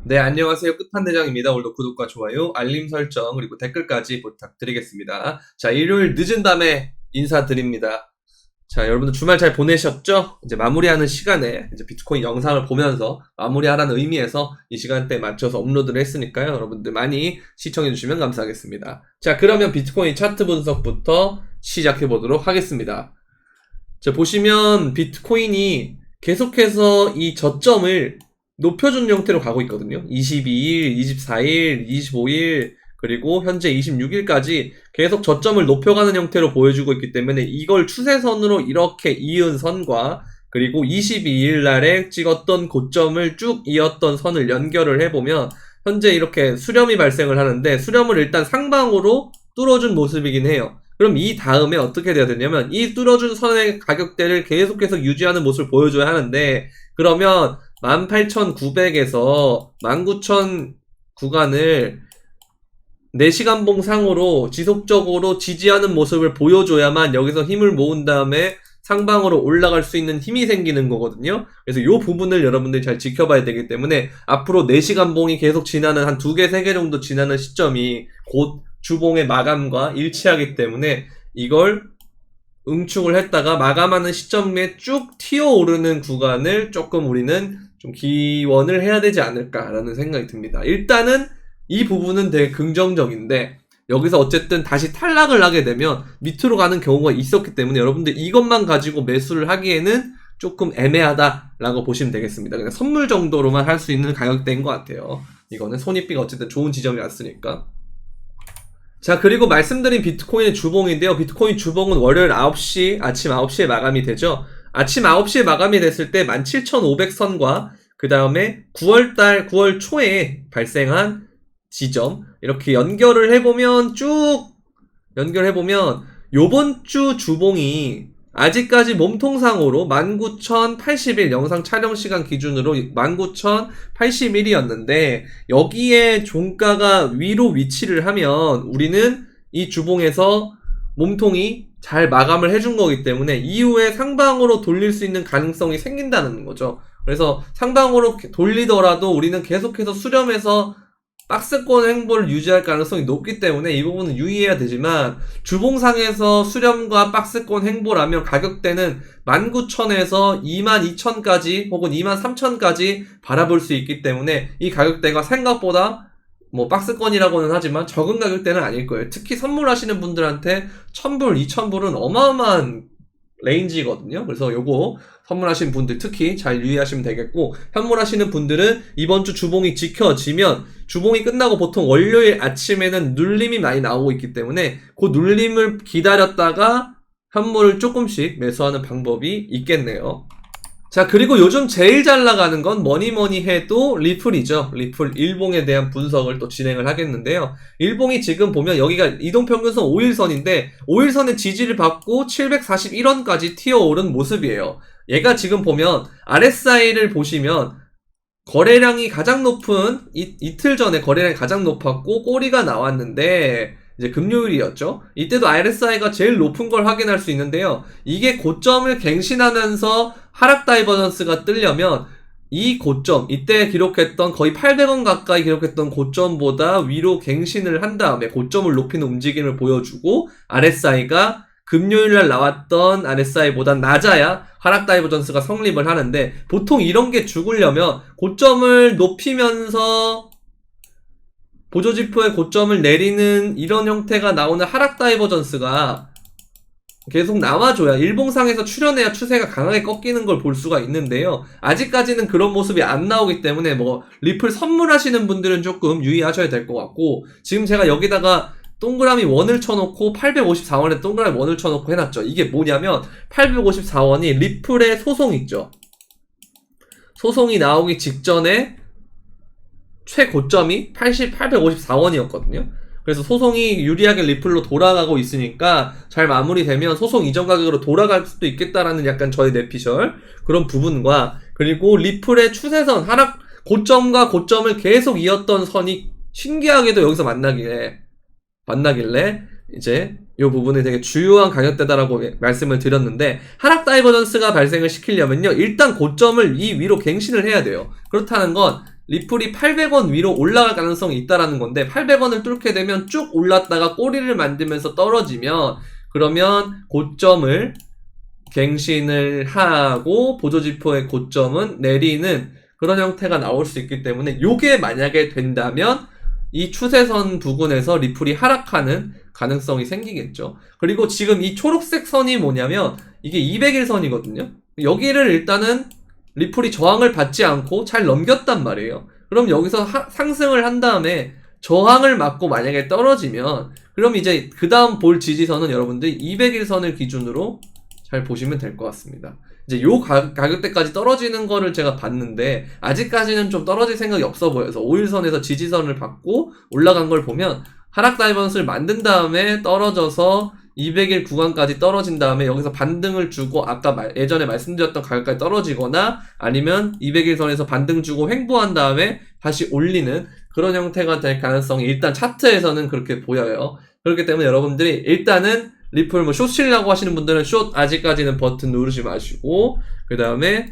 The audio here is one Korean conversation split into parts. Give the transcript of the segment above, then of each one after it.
네, 안녕하세요. 끝판대장입니다. 오늘도 구독과 좋아요, 알림 설정, 그리고 댓글까지 부탁드리겠습니다. 자, 일요일 늦은 밤에 인사드립니다. 자, 여러분들 주말 잘 보내셨죠? 이제 마무리하는 시간에 이제 비트코인 영상을 보면서 마무리하라는 의미에서 이 시간대에 맞춰서 업로드를 했으니까요. 여러분들 많이 시청해주시면 감사하겠습니다. 자, 그러면 비트코인 차트 분석부터 시작해보도록 하겠습니다. 자, 보시면 비트코인이 계속해서 이 저점을 높여준 형태로 가고 있거든요. 22일, 24일, 25일, 그리고 현재 26일까지 계속 저점을 높여가는 형태로 보여주고 있기 때문에 이걸 추세선으로 이렇게 이은 선과 그리고 22일 날에 찍었던 고점을 쭉 이었던 선을 연결을 해보면 현재 이렇게 수렴이 발생을 하는데 수렴을 일단 상방으로 뚫어준 모습이긴 해요. 그럼 이 다음에 어떻게 돼야 되냐면 이 뚫어준 선의 가격대를 계속해서 유지하는 모습을 보여줘야 하는데 그러면 18,900에서 19,000 구간을 4시간봉 상으로 지속적으로 지지하는 모습을 보여줘야만 여기서 힘을 모은 다음에 상방으로 올라갈 수 있는 힘이 생기는 거거든요. 그래서 이 부분을 여러분들이 잘 지켜봐야 되기 때문에 앞으로 4시간봉이 계속 지나는 한 2개, 3개 정도 지나는 시점이 곧 주봉의 마감과 일치하기 때문에 이걸 응축을 했다가 마감하는 시점에 쭉 튀어오르는 구간을 조금 우리는 좀 기원을 해야 되지 않을까라는 생각이 듭니다. 일단은 이 부분은 되게 긍정적인데 여기서 어쨌든 다시 탈락을 하게 되면 밑으로 가는 경우가 있었기 때문에 여러분들 이것만 가지고 매수를 하기에는 조금 애매하다라고 보시면 되겠습니다. 그냥 선물 정도로만 할 수 있는 가격대인 것 같아요. 이거는 손익비가 어쨌든 좋은 지점이 왔으니까. 자, 그리고 말씀드린 비트코인의 주봉인데요. 비트코인 주봉은 월요일 9시, 아침 9시에 마감이 되죠. 아침 9시에 마감이 됐을 때 17,500선과 그 다음에 9월 초에 발생한 지점 이렇게 연결을 해보면 쭉 연결해보면 요번 주 주봉이 아직까지 몸통상으로 19,081 영상 촬영 시간 기준으로 19,081이었는데 여기에 종가가 위로 위치를 하면 우리는 이 주봉에서 몸통이 잘 마감을 해준 거기 때문에 이후에 상방으로 돌릴 수 있는 가능성이 생긴다는 거죠. 그래서 상방으로 돌리더라도 우리는 계속해서 수렴해서 박스권 행보를 유지할 가능성이 높기 때문에 이 부분은 유의해야 되지만 주봉상에서 수렴과 박스권 행보라면 가격대는 19,000에서 22,000까지 혹은 23,000까지 바라볼 수 있기 때문에 이 가격대가 생각보다 뭐 박스권이라고는 하지만 적은 가격대는 아닐 거예요. 특히 선물하시는 분들한테 1,000불, 2,000불은 어마어마한 레인지거든요. 그래서 요거 선물하시는 분들 특히 잘 유의하시면 되겠고 현물하시는 분들은 이번 주 주봉이 지켜지면 주봉이 끝나고 보통 월요일 아침에는 눌림이 많이 나오고 있기 때문에 그 눌림을 기다렸다가 현물을 조금씩 매수하는 방법이 있겠네요. 자, 그리고 요즘 제일 잘 나가는 건 뭐니 해도 리플이죠. 리플 일봉에 대한 분석을 또 진행을 하겠는데요. 일봉이 지금 보면 여기가 이동평균선 5일선인데 5일선의 지지를 받고 741원까지 튀어오른 모습이에요. 얘가 지금 보면 RSI를 보시면 거래량이 가장 높은 이틀 전에 거래량이 가장 높았고 꼬리가 나왔는데 이제 금요일이었죠. 이때도 RSI가 제일 높은 걸 확인할 수 있는데요. 이게 고점을 갱신하면서 하락 다이버전스가 뜨려면 이 고점, 이때 기록했던 거의 800원 가까이 기록했던 고점보다 위로 갱신을 한 다음에 고점을 높이는 움직임을 보여주고 RSI가 금요일날 나왔던 RSI보다 낮아야 하락 다이버전스가 성립을 하는데 보통 이런 게 죽으려면 고점을 높이면서 보조지표의 고점을 내리는 이런 형태가 나오는 하락 다이버전스가 계속 나와줘야 일봉상에서 출현해야 추세가 강하게 꺾이는 걸 볼 수가 있는데요. 아직까지는 그런 모습이 안 나오기 때문에 뭐 리플 선물하시는 분들은 조금 유의하셔야 될 것 같고 지금 제가 여기다가 동그라미 원을 쳐놓고 854원에 동그라미 원을 쳐놓고 해놨죠. 이게 뭐냐면 854원이 리플의 소송 있죠. 소송이 나오기 직전에 최고점이 854원이었거든요. 그래서 소송이 유리하게 리플로 돌아가고 있으니까 잘 마무리되면 소송 이전 가격으로 돌아갈 수도 있겠다라는 약간 저의 내피셜 그런 부분과 그리고 리플의 추세선 하락 고점과 고점을 계속 이었던 선이 신기하게도 여기서 만나길래 이제 이 부분이 되게 주요한 가격대다라고 말씀을 드렸는데 하락 다이버전스가 발생을 시키려면요 일단 고점을 이 위로 갱신을 해야 돼요. 그렇다는 건 리플이 800원 위로 올라갈 가능성이 있다라는 건데 800원을 뚫게 되면 쭉 올랐다가 꼬리를 만들면서 떨어지면 그러면 고점을 갱신을 하고 보조지표의 고점은 내리는 그런 형태가 나올 수 있기 때문에 요게 만약에 된다면 이 추세선 부근에서 리플이 하락하는 가능성이 생기겠죠. 그리고 지금 이 초록색 선이 뭐냐면 이게 200일선이거든요. 여기를 일단은 리플이 저항을 받지 않고 잘 넘겼단 말이에요. 그럼 여기서 상승을 한 다음에 저항을 맞고 만약에 떨어지면 그럼 이제 그 다음 볼 지지선은 여러분들 200일선을 기준으로 잘 보시면 될 것 같습니다. 이제 요 가격대까지 떨어지는 거를 제가 봤는데 아직까지는 좀 떨어질 생각이 없어 보여서 5일선에서 지지선을 받고 올라간 걸 보면 하락 다이버스를 만든 다음에 떨어져서 200일 구간까지 떨어진 다음에 여기서 반등을 주고 아까 예전에 말씀드렸던 가격까지 떨어지거나 아니면 200일선에서 반등 주고 횡보한 다음에 다시 올리는 그런 형태가 될 가능성이 일단 차트에서는 그렇게 보여요. 그렇기 때문에 여러분들이 일단은 리플 뭐 숏치려고 하시는 분들은 숏 아직까지는 버튼 누르지 마시고 그 다음에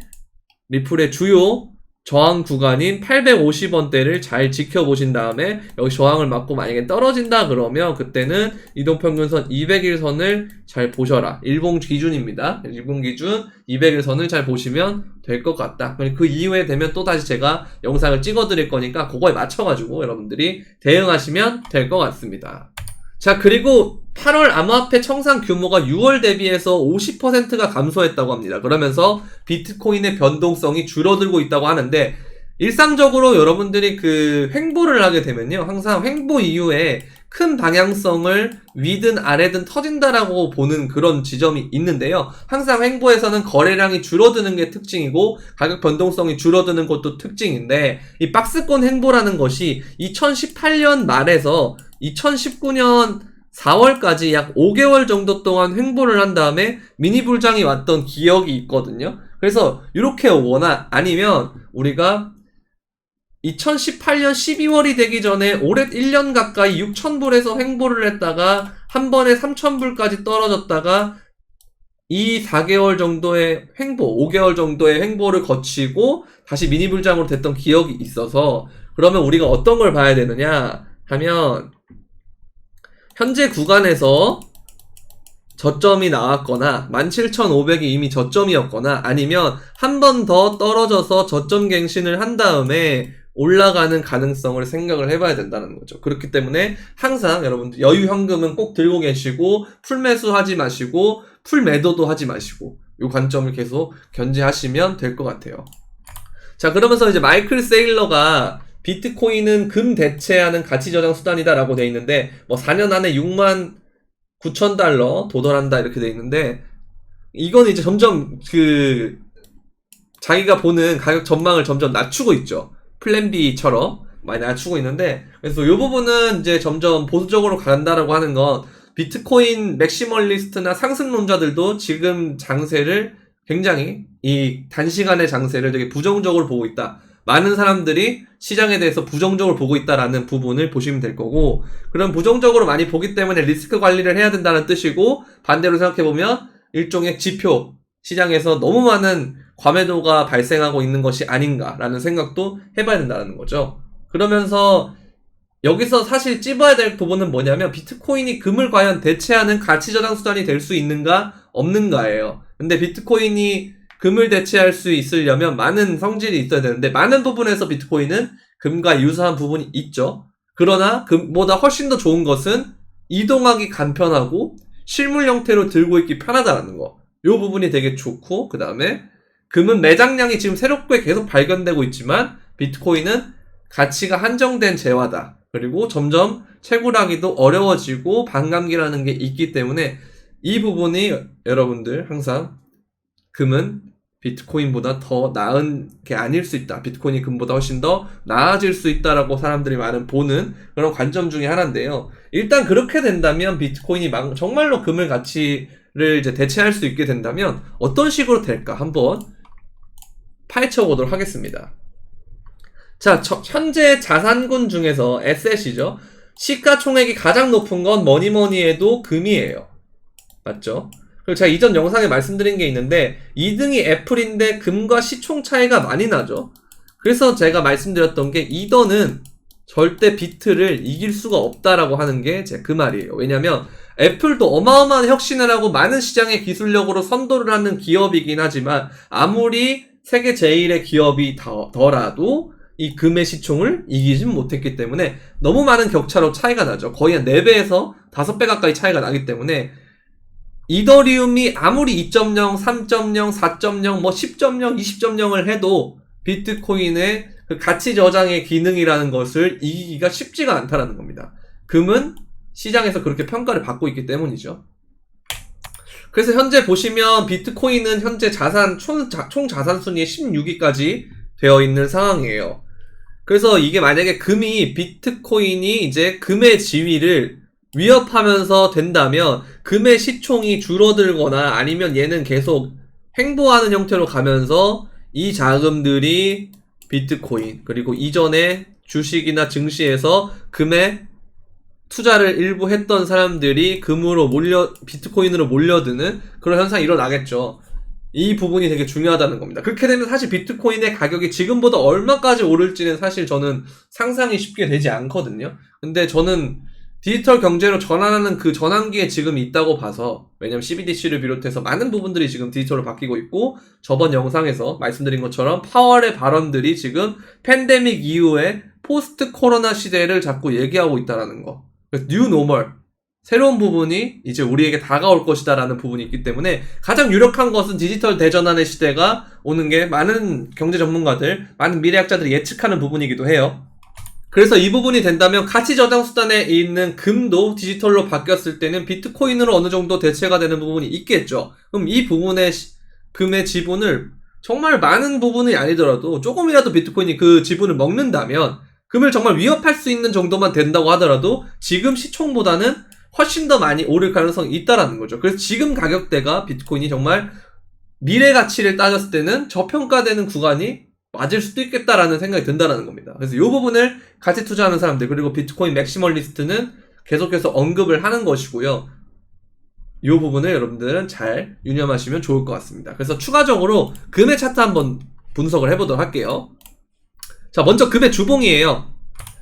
리플의 주요 저항 구간인 850원대를 잘 지켜보신 다음에 여기 저항을 맞고 만약에 떨어진다 그러면 그때는 이동평균선 200일선을 잘 보셔라. 일봉 기준입니다. 일봉 기준 200일선을 잘 보시면 될 것 같다. 그 이후에 되면 또 다시 제가 영상을 찍어 드릴 거니까 그거에 맞춰가지고 여러분들이 대응하시면 될 것 같습니다. 자, 그리고 8월 암호화폐 청산 규모가 6월 대비해서 50%가 감소했다고 합니다. 그러면서 비트코인의 변동성이 줄어들고 있다고 하는데 일상적으로 여러분들이 그 횡보를 하게 되면요. 항상 횡보 이후에 큰 방향성을 위든 아래든 터진다라고 보는 그런 지점이 있는데요. 항상 횡보에서는 거래량이 줄어드는 게 특징이고 가격 변동성이 줄어드는 것도 특징인데 이 박스권 횡보라는 것이 2018년 말에서 2019년 4월까지 약 5개월 정도 동안 횡보를 한 다음에 미니 불장이 왔던 기억이 있거든요. 그래서 이렇게 오거나 아니면 우리가 2018년 12월이 되기 전에 올해 1년 가까이 6,000불에서 횡보를 했다가 한 번에 3,000불까지 떨어졌다가 이 4개월 정도의 횡보, 5개월 정도의 횡보를 거치고 다시 미니 불장으로 됐던 기억이 있어서 그러면 우리가 어떤 걸 봐야 되느냐 하면 현재 구간에서 저점이 나왔거나 17,500이 이미 저점이었거나 아니면 한 번 더 떨어져서 저점 갱신을 한 다음에 올라가는 가능성을 생각을 해봐야 된다는 거죠. 그렇기 때문에 항상 여러분들 여유 현금은 꼭 들고 계시고 풀매수 하지 마시고 풀매도도 하지 마시고 이 관점을 계속 견지하시면 될 것 같아요. 자, 그러면서 이제 마이클 세일러가 비트코인은 금 대체하는 가치 저장 수단이다 라고 돼 있는데 뭐 4년 안에 69,000달러 도달한다 이렇게 돼 있는데 이건 이제 점점 그 자기가 보는 가격 전망을 점점 낮추고 있죠. 플랜 B처럼 많이 낮추고 있는데 그래서 이 부분은 이제 점점 보수적으로 간다라고 하는 건 비트코인 맥시멀리스트나 상승론자들도 지금 장세를 굉장히 이 단시간의 장세를 되게 부정적으로 보고 있다. 많은 사람들이 시장에 대해서 부정적으로 보고 있다라는 부분을 보시면 될 거고 그런 부정적으로 많이 보기 때문에 리스크 관리를 해야 된다는 뜻이고 반대로 생각해보면 일종의 지표 시장에서 너무 많은 과매도가 발생하고 있는 것이 아닌가라는 생각도 해봐야 된다는 거죠. 그러면서 여기서 사실 찝어야 될 부분은 뭐냐면 비트코인이 금을 과연 대체하는 가치저장 수단이 될 수 있는가 없는가예요. 근데 비트코인이 금을 대체할 수 있으려면 많은 성질이 있어야 되는데 많은 부분에서 비트코인은 금과 유사한 부분이 있죠. 그러나 금보다 훨씬 더 좋은 것은 이동하기 간편하고 실물 형태로 들고 있기 편하다는 거. 이 부분이 되게 좋고 그 다음에 금은 매장량이 지금 새롭게 계속 발견되고 있지만 비트코인은 가치가 한정된 재화다. 그리고 점점 채굴하기도 어려워지고 반감기라는 게 있기 때문에 이 부분이 여러분들 항상 금은 비트코인보다 더 나은 게 아닐 수 있다. 비트코인이 금보다 훨씬 더 나아질 수 있다라고 사람들이 많은 보는 그런 관점 중에 하나인데요. 일단 그렇게 된다면 비트코인이 정말로 금을 가치를 이제 대체할 수 있게 된다면 어떤 식으로 될까 한번 파헤쳐 보도록 하겠습니다. 자, 현재 자산군 중에서 에셋이죠. 시가총액이 가장 높은 건 뭐니뭐니 해도 금이에요. 맞죠? 그리고 제가 이전 영상에 말씀드린 게 있는데 2등이 애플인데 금과 시총 차이가 많이 나죠. 그래서 제가 말씀드렸던 게 이더는 절대 비트를 이길 수가 없다라고 하는 게 제 그 말이에요. 왜냐면 애플도 어마어마한 혁신을 하고 많은 시장의 기술력으로 선도를 하는 기업이긴 하지만 아무리 세계 제1의 기업이 더라도 이 금의 시총을 이기진 못했기 때문에 너무 많은 격차로 차이가 나죠. 거의 한 4배에서 5배 가까이 차이가 나기 때문에 이더리움이 아무리 2.0, 3.0, 4.0, 뭐 10.0, 20.0을 해도 비트코인의 그 가치 저장의 기능이라는 것을 이기기가 쉽지가 않다라는 겁니다. 금은 시장에서 그렇게 평가를 받고 있기 때문이죠. 그래서 현재 보시면 비트코인은 현재 총 자산 순위에 16위까지 되어 있는 상황이에요. 그래서 이게 만약에 비트코인이 이제 금의 지위를 위협하면서 된다면 금의 시총이 줄어들거나 아니면 얘는 계속 횡보하는 형태로 가면서 이 자금들이 비트코인 그리고 이전에 주식이나 증시에서 금에 투자를 일부 했던 사람들이 비트코인으로 몰려드는 그런 현상이 일어나겠죠. 이 부분이 되게 중요하다는 겁니다. 그렇게 되면 사실 비트코인의 가격이 지금보다 얼마까지 오를지는 사실 저는 상상이 쉽게 되지 않거든요. 근데 저는 디지털 경제로 전환하는 그 전환기에 지금 있다고 봐서, 왜냐면 CBDC를 비롯해서 많은 부분들이 지금 디지털로 바뀌고 있고, 저번 영상에서 말씀드린 것처럼 파월의 발언들이 지금 팬데믹 이후에 포스트 코로나 시대를 자꾸 얘기하고 있다라는 거. 그래서 뉴 노멀, 새로운 부분이 이제 우리에게 다가올 것이다라는 부분이 있기 때문에 가장 유력한 것은 디지털 대전환의 시대가 오는 게 많은 경제 전문가들, 많은 미래학자들이 예측하는 부분이기도 해요. 그래서 이 부분이 된다면 가치 저장 수단에 있는 금도 디지털로 바뀌었을 때는 비트코인으로 어느 정도 대체가 되는 부분이 있겠죠. 그럼 이 부분의 금의 지분을 정말 많은 부분이 아니더라도 조금이라도 비트코인이 그 지분을 먹는다면 금을 정말 위협할 수 있는 정도만 된다고 하더라도 지금 시총보다는 훨씬 더 많이 오를 가능성이 있다라는 거죠. 그래서 지금 가격대가 비트코인이 정말 미래 가치를 따졌을 때는 저평가되는 구간이 맞을 수도 있겠다라는 생각이 든다라는 겁니다. 그래서 이 부분을 같이 투자하는 사람들, 그리고 비트코인 맥시멀리스트는 계속해서 언급을 하는 것이고요. 이 부분을 여러분들은 잘 유념하시면 좋을 것 같습니다. 그래서 추가적으로 금의 차트 한번 분석을 해보도록 할게요. 자, 먼저 금의 주봉이에요.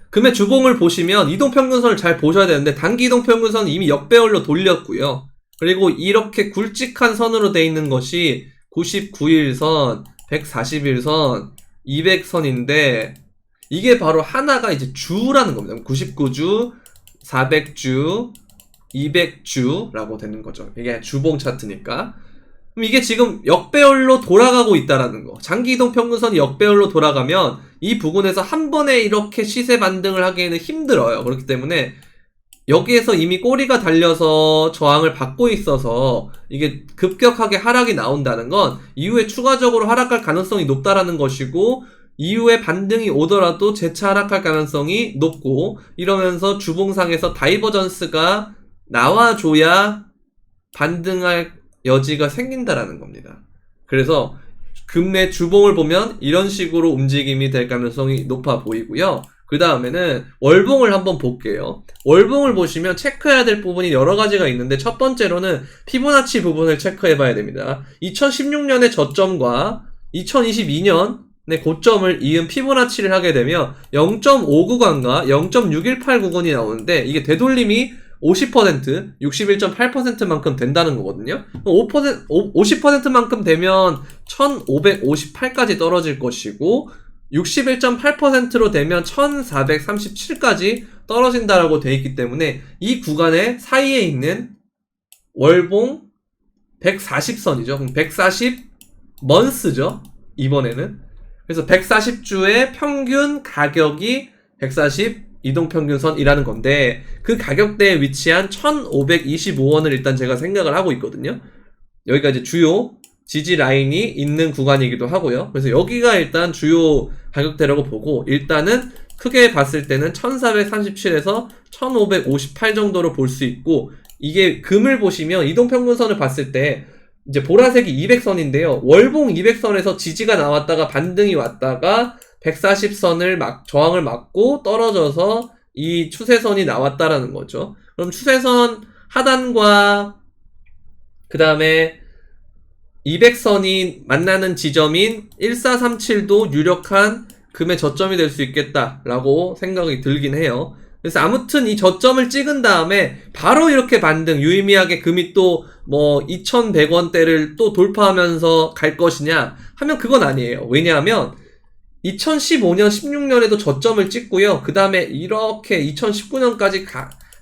금의 주봉을 보시면 이동평균선을 잘 보셔야 되는데 단기 이동평균선은 이미 역배열로 돌렸고요. 그리고 이렇게 굵직한 선으로 돼 있는 것이 99일선, 141선, 200선인데 이게 바로 하나가 이제 주라는 겁니다. 99주, 400주, 200주라고 되는 거죠. 이게 주봉 차트니까. 그럼 이게 지금 역배열로 돌아가고 있다라는 거. 장기 이동 평균선이 역배열로 돌아가면 이 부분에서 한 번에 이렇게 시세 반등을 하기에는 힘들어요. 그렇기 때문에 여기에서 이미 꼬리가 달려서 저항을 받고 있어서 이게 급격하게 하락이 나온다는 건 이후에 추가적으로 하락할 가능성이 높다라는 것이고, 이후에 반등이 오더라도 재차 하락할 가능성이 높고, 이러면서 주봉상에서 다이버전스가 나와줘야 반등할 여지가 생긴다라는 겁니다. 그래서 금의 주봉을 보면 이런 식으로 움직임이 될 가능성이 높아 보이고요. 그 다음에는 월봉을 한번 볼게요. 월봉을 보시면 체크해야 될 부분이 여러 가지가 있는데, 첫 번째로는 피보나치 부분을 체크해 봐야 됩니다. 2016년의 저점과 2022년의 고점을 이은 피보나치를 하게 되면 0.5 구간과 0.618 구간이 나오는데, 이게 되돌림이 50%, 61.8%만큼 된다는 거거든요. 50%만큼 되면 1558까지 떨어질 것이고, 61.8%로 되면 1437까지 떨어진다라고 돼 있기 때문에 이 구간의 사이에 있는 월봉 140선이죠. 140 먼스죠. 이번에는. 그래서 140주의 평균 가격이 140 이동평균선이라는 건데, 그 가격대에 위치한 1525원을 일단 제가 생각을 하고 있거든요. 여기가 이제 주요 지지 라인이 있는 구간이기도 하고요. 그래서 여기가 일단 주요 가격대라고 보고, 일단은 크게 봤을 때는 1437에서 1558 정도로 볼 수 있고, 이게 금을 보시면 이동평균선을 봤을 때 이제 보라색이 200선인데요. 월봉 200선에서 지지가 나왔다가 반등이 왔다가 140선을 저항을 맞고 떨어져서 이 추세선이 나왔다라는 거죠. 그럼 추세선 하단과 그 다음에 200선이 만나는 지점인 1437도 유력한 금의 저점이 될 수 있겠다라고 생각이 들긴 해요. 그래서 아무튼 이 저점을 찍은 다음에 바로 이렇게 반등, 유의미하게 금이 또 뭐 2,100원대를 또 돌파하면서 갈 것이냐 하면 그건 아니에요. 왜냐하면 2015년, 16년에도 저점을 찍고요. 그 다음에 이렇게 2019년까지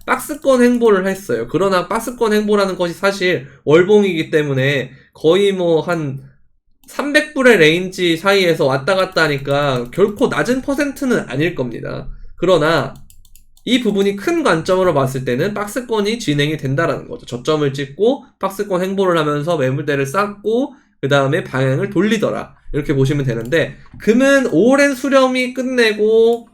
박스권 행보를 했어요. 그러나 박스권 행보라는 것이 사실 월봉이기 때문에 거의 뭐 한 300불의 레인지 사이에서 왔다 갔다 하니까 결코 낮은 퍼센트는 아닐 겁니다. 그러나 이 부분이 큰 관점으로 봤을 때는 박스권이 진행이 된다라는 거죠. 저점을 찍고 박스권 행보를 하면서 매물대를 쌓고 그 다음에 방향을 돌리더라. 이렇게 보시면 되는데 금은 오랜 수렴이 끝내고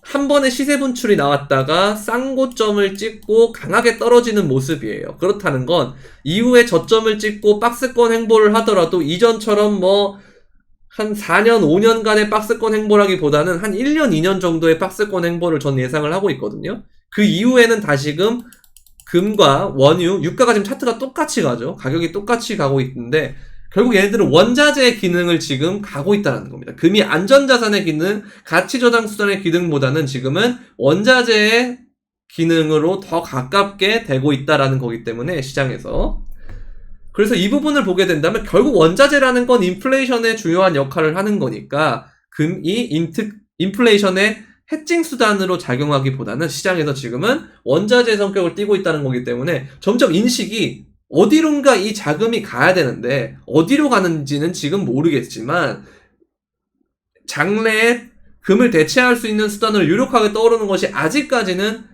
한 번의 시세 분출이 나왔다가 쌍고점을 찍고 강하게 떨어지는 모습이에요. 그렇다는 건 이후에 저점을 찍고 박스권 행보를 하더라도 이전처럼 뭐 한 4년, 5년간의 박스권 행보라기보다는 한 1년, 2년 정도의 박스권 행보를 전 예상을 하고 있거든요. 그 이후에는 다시금 금과 원유, 유가가 지금 차트가 똑같이 가죠. 가격이 똑같이 가고 있는데 결국 얘네들은 원자재의 기능을 지금 가고 있다는 겁니다. 금이 안전자산의 기능, 가치저장수단의 기능보다는 지금은 원자재의 기능으로 더 가깝게 되고 있다는 거기 때문에 시장에서. 그래서 이 부분을 보게 된다면 결국 원자재라는 건 인플레이션에 중요한 역할을 하는 거니까 금이 인플레이션의 해칭 수단으로 작용하기보다는 시장에서 지금은 원자재 성격을 띠고 있다는 거기 때문에 점점 인식이 어디론가 이 자금이 가야 되는데 어디로 가는지는 지금 모르겠지만 장래에 금을 대체할 수 있는 수단으로 유력하게 떠오르는 것이 아직까지는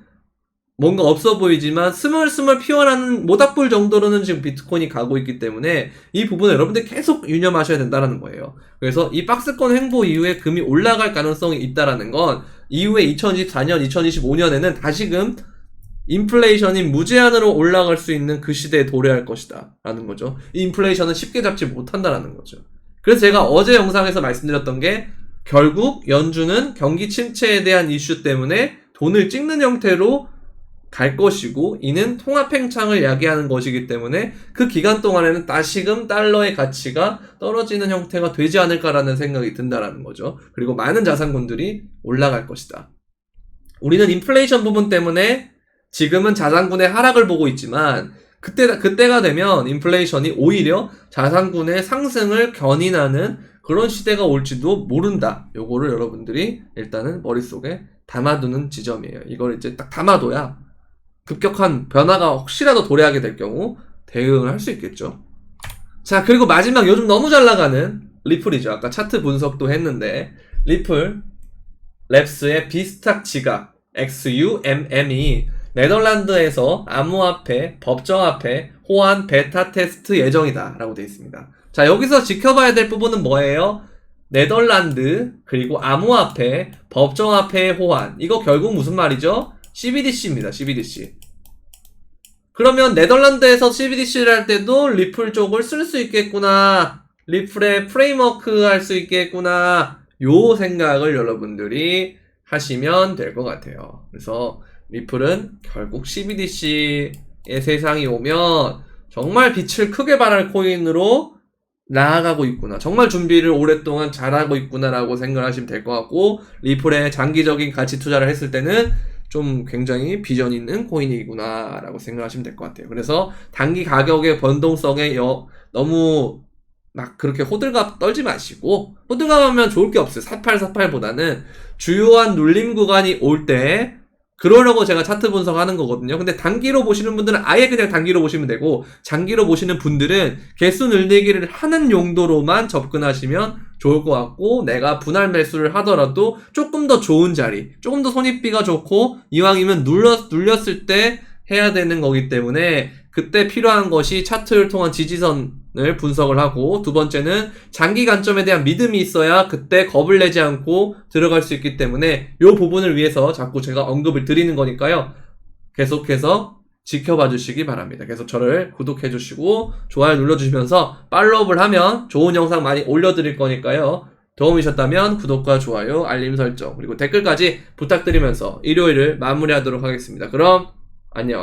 뭔가 없어 보이지만 스멀스멀 피어나는 모닥불 정도로는 지금 비트코인이 가고 있기 때문에 이 부분을 여러분들 계속 유념하셔야 된다는 거예요. 그래서 이 박스권 행보 이후에 금이 올라갈 가능성이 있다는 건 이후에 2024년, 2025년에는 다시금 인플레이션이 무제한으로 올라갈 수 있는 그 시대에 도래할 것이다 라는 거죠. 이 인플레이션은 쉽게 잡지 못한다라는 거죠. 그래서 제가 어제 영상에서 말씀드렸던 게 결국 연준은 경기 침체에 대한 이슈 때문에 돈을 찍는 형태로 갈 것이고 이는 통화 팽창을 야기하는 것이기 때문에 그 기간 동안에는 다시금 달러의 가치가 떨어지는 형태가 되지 않을까라는 생각이 든다라는 거죠. 그리고 많은 자산군들이 올라갈 것이다. 우리는 인플레이션 부분 때문에 지금은 자산군의 하락을 보고 있지만 그때가 되면 인플레이션이 오히려 자산군의 상승을 견인하는 그런 시대가 올지도 모른다. 요거를 여러분들이 일단은 머릿속에 담아두는 지점이에요. 이걸 이제 딱 담아둬야 급격한 변화가 혹시라도 도래하게 될 경우 대응을 할 수 있겠죠. 자, 그리고 마지막 요즘 너무 잘 나가는 리플이죠. 아까 차트 분석도 했는데 리플 랩스의 비스탁 지갑 XUMM이 네덜란드에서 암호화폐, 법정화폐, 호환 베타 테스트 예정이다 라고 되어 있습니다. 자, 여기서 지켜봐야 될 부분은 뭐예요? 네덜란드, 그리고 암호화폐, 법정화폐 호환. 이거 결국 무슨 말이죠? CBDC입니다. CBDC. 그러면 네덜란드에서 CBDC를 할 때도 리플 쪽을 쓸 수 있겠구나. 리플의 프레임워크 할 수 있겠구나. 요 생각을 여러분들이 하시면 될 것 같아요. 그래서 리플은 결국 CBDC의 세상이 오면 정말 빛을 크게 발할 코인으로 나아가고 있구나. 정말 준비를 오랫동안 잘하고 있구나라고 생각하시면 될 것 같고 리플의 장기적인 가치 투자를 했을 때는 좀 굉장히 비전 있는 코인이구나 라고 생각하시면 될 것 같아요. 그래서 단기 가격의 변동성에 너무 막 그렇게 호들갑 떨지 마시고 호들갑하면 좋을 게 없어요. 4848보다는 주요한 눌림 구간이 올 때 그러려고 제가 차트 분석하는 거거든요. 근데 단기로 보시는 분들은 아예 그냥 단기로 보시면 되고 장기로 보시는 분들은 개수 늘리기를 하는 용도로만 접근하시면 좋을 것 같고 내가 분할 매수를 하더라도 조금 더 좋은 자리, 조금 더 손익비가 좋고 이왕이면 눌렸을 때 해야 되는 거기 때문에 그때 필요한 것이 차트를 통한 지지선을 분석을 하고 두 번째는 장기 관점에 대한 믿음이 있어야 그때 겁을 내지 않고 들어갈 수 있기 때문에 이 부분을 위해서 자꾸 제가 언급을 드리는 거니까요. 계속해서 지켜봐 주시기 바랍니다. 계속 저를 구독해 주시고 좋아요 눌러주시면서 팔로우를 하면 좋은 영상 많이 올려드릴 거니까요. 도움이셨다면 구독과 좋아요, 알림 설정 그리고 댓글까지 부탁드리면서 일요일을 마무리하도록 하겠습니다. 그럼 안녕.